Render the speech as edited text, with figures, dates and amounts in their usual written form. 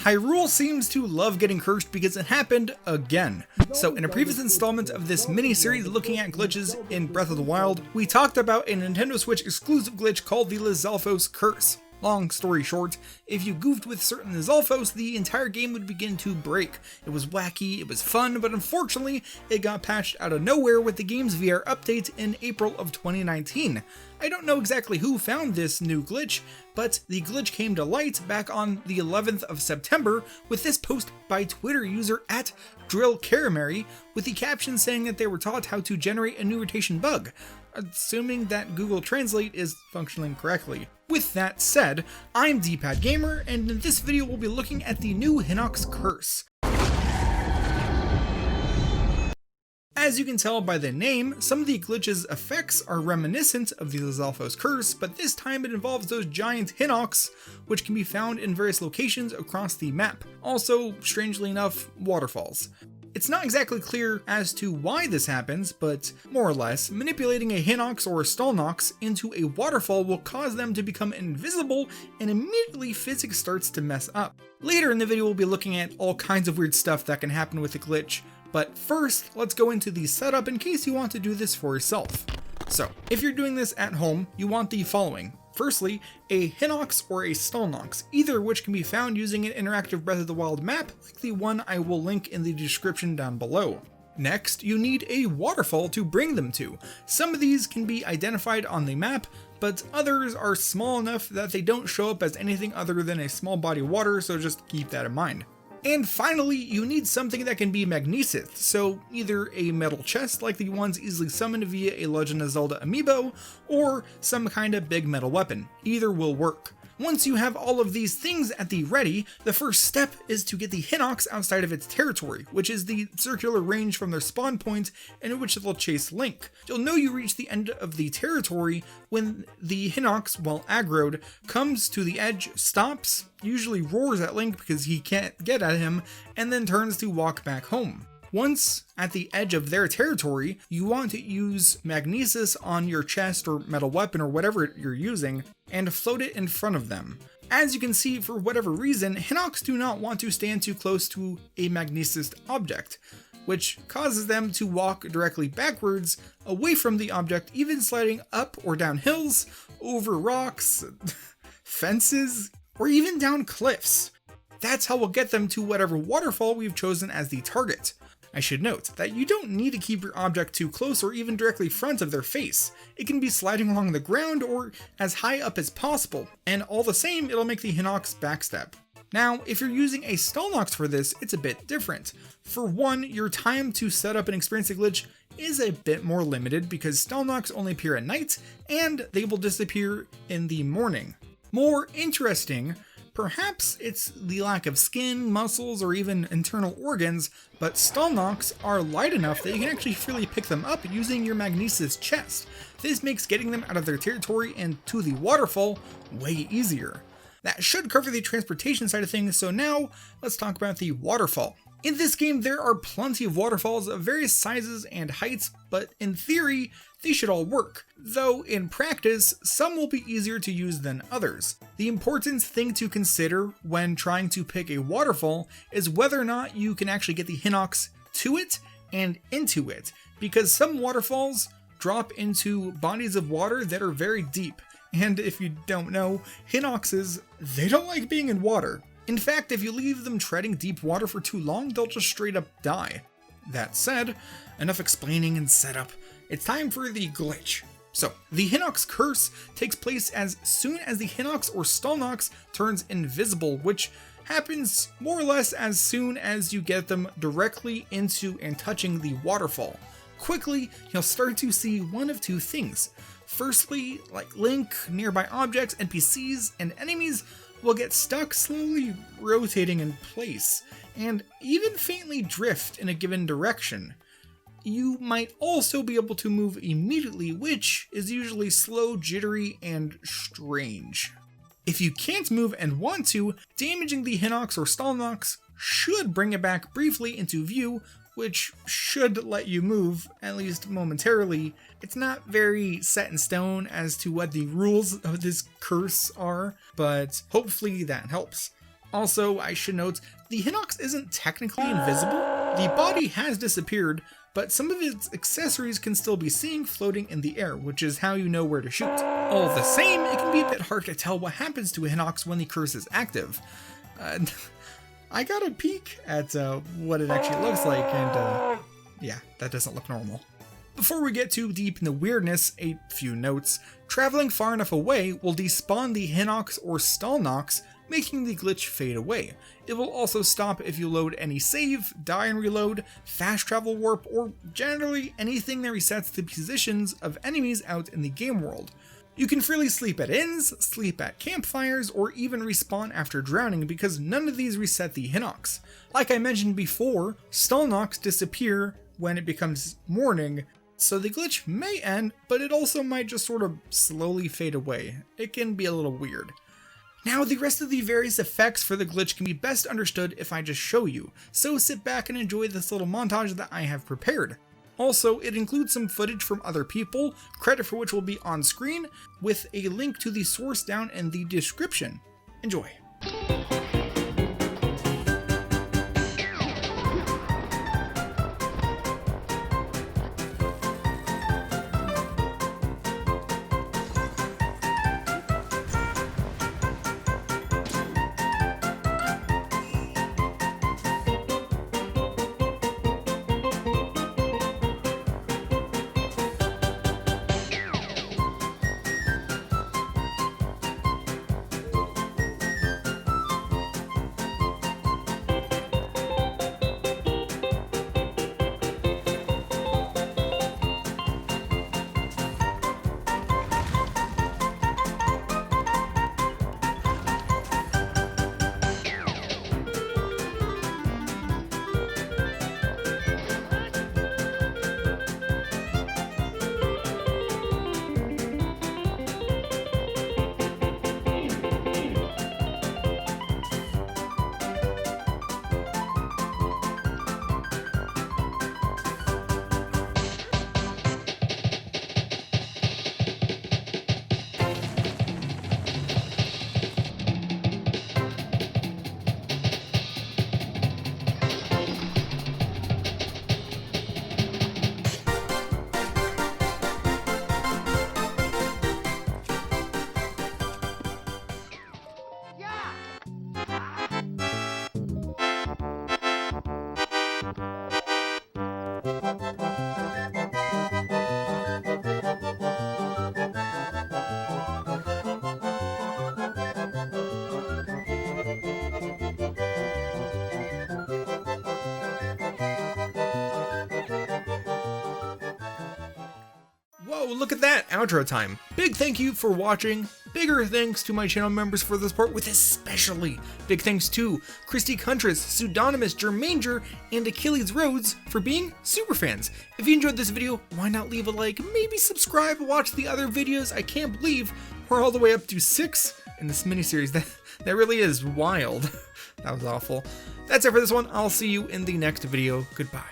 Hyrule seems to love getting cursed because it happened again. So in a previous installment of this mini-series looking at glitches in Breath of the Wild, we talked about a Nintendo Switch exclusive glitch called the Lizalfos Curse. Long story short, if you goofed with certain Lizalfos, the entire game would begin to break. It was wacky, it was fun, but unfortunately, it got patched out of nowhere with the game's VR update in April of 2019. I don't know exactly who found this new glitch, but the glitch came to light back on the 11th of September with this post by Twitter user at DrillCaramary with the caption saying that they were taught how to generate a new rotation bug, assuming that Google Translate is functioning correctly. With that said, I'm DPadGamer, and in this video we'll be looking at the new Hinox Curse. As you can tell by the name, some of the glitch's effects are reminiscent of the Lizalfos Curse, but this time it involves those giant Hinox, which can be found in various locations across the map. Also, strangely enough, waterfalls. It's not exactly clear as to why this happens, but more or less, manipulating a Hinox or a Stalnox into a waterfall will cause them to become invisible, and immediately physics starts to mess up. Later in the video we'll be looking at all kinds of weird stuff that can happen with the glitch, but first, let's go into the setup in case you want to do this for yourself. So, if you're doing this at home, you want the following. Firstly, a Hinox or a Stalnox, either of which can be found using an interactive Breath of the Wild map like the one I will link in the description down below. Next, you need a waterfall to bring them to. Some of these can be identified on the map, but others are small enough that they don't show up as anything other than a small body of water, so just keep that in mind. And finally, you need something that can be magnesis, so either a metal chest like the ones easily summoned via a Legend of Zelda amiibo, or some kind of big metal weapon. Either will work. Once you have all of these things at the ready, the first step is to get the Hinox outside of its territory, which is the circular range from their spawn point in which they'll chase Link. You'll know you reach the end of the territory when the Hinox, while aggroed, comes to the edge, stops, usually roars at Link because he can't get at him, and then turns to walk back home. Once at the edge of their territory, you want to use magnesis on your chest or metal weapon or whatever you're using, and float it in front of them. As you can see, for whatever reason, Hinox do not want to stand too close to a magnesis object, which causes them to walk directly backwards, away from the object, even sliding up or down hills, over rocks, fences, or even down cliffs. That's how we'll get them to whatever waterfall we've chosen as the target. I should note that you don't need to keep your object too close or even directly front of their face. It can be sliding along the ground or as high up as possible, and all the same it'll make the Hinox backstep. Now, if you're using a Stalnox for this, it's a bit different. For one, your time to set up and experience the glitch is a bit more limited because Stalnox only appear at night, and they will disappear in the morning. More interesting, perhaps it's the lack of skin, muscles, or even internal organs, but Stalnox are light enough that you can actually freely pick them up using your magnesis chest. This makes getting them out of their territory and to the waterfall way easier. That should cover the transportation side of things, so now let's talk about the waterfall. In this game, there are plenty of waterfalls of various sizes and heights, but in theory, they should all work, though in practice, some will be easier to use than others. The important thing to consider when trying to pick a waterfall is whether or not you can actually get the Hinox to it and into it, because some waterfalls drop into bodies of water that are very deep, and if you don't know, Hinoxes, they don't like being in water. In fact, if you leave them treading deep water for too long, they'll just straight up die. That said, enough explaining and setup, it's time for the glitch. So, the Hinox Curse takes place as soon as the Hinox or Stalnox turns invisible, which happens more or less as soon as you get them directly into and touching the waterfall. Quickly, you'll start to see one of two things. Firstly, like Link, nearby objects, NPCs, and enemies will get stuck slowly rotating in place, and even faintly drift in a given direction. You might also be able to move immediately, which is usually slow, jittery, and strange. If you can't move and want to, damaging the Hinox or Stalnox should bring it back briefly into view, which should let you move, at least momentarily. It's not very set in stone as to what the rules of this curse are, but hopefully that helps. Also, I should note, the Hinox isn't technically invisible. The body has disappeared, but some of its accessories can still be seen floating in the air, which is how you know where to shoot. All the same, it can be a bit hard to tell what happens to a Hinox when the curse is active. I got a peek at what it actually looks like, and yeah, that doesn't look normal. Before we get too deep in the weirdness, a few notes. Traveling far enough away will despawn the Hinox or Stallnox, making the glitch fade away. It will also stop if you load any save, die and reload, fast travel warp, or generally anything that resets the positions of enemies out in the game world. You can freely sleep at inns, sleep at campfires, or even respawn after drowning because none of these reset the Hinox. Like I mentioned before, Stallnox disappear when it becomes morning, so the glitch may end, but it also might just sort of slowly fade away. It can be a little weird. Now, the rest of the various effects for the glitch can be best understood if I just show you, so sit back and enjoy this little montage that I have prepared. Also, it includes some footage from other people, credit for which will be on screen, with a link to the source down in the description. Enjoy. Whoa, look at that, outro time. Big thank you for watching. Bigger thanks to my channel members for the support, with especially big thanks to Christy Cuntras, Pseudonymous Germanger, and Achilles Rhodes for being super fans. If you enjoyed this video, why not leave a like, maybe subscribe, watch the other videos. I can't believe we're all the way up to 6 in this miniseries. That really is wild. That was awful. That's it for this one. I'll see you in the next video. Goodbye.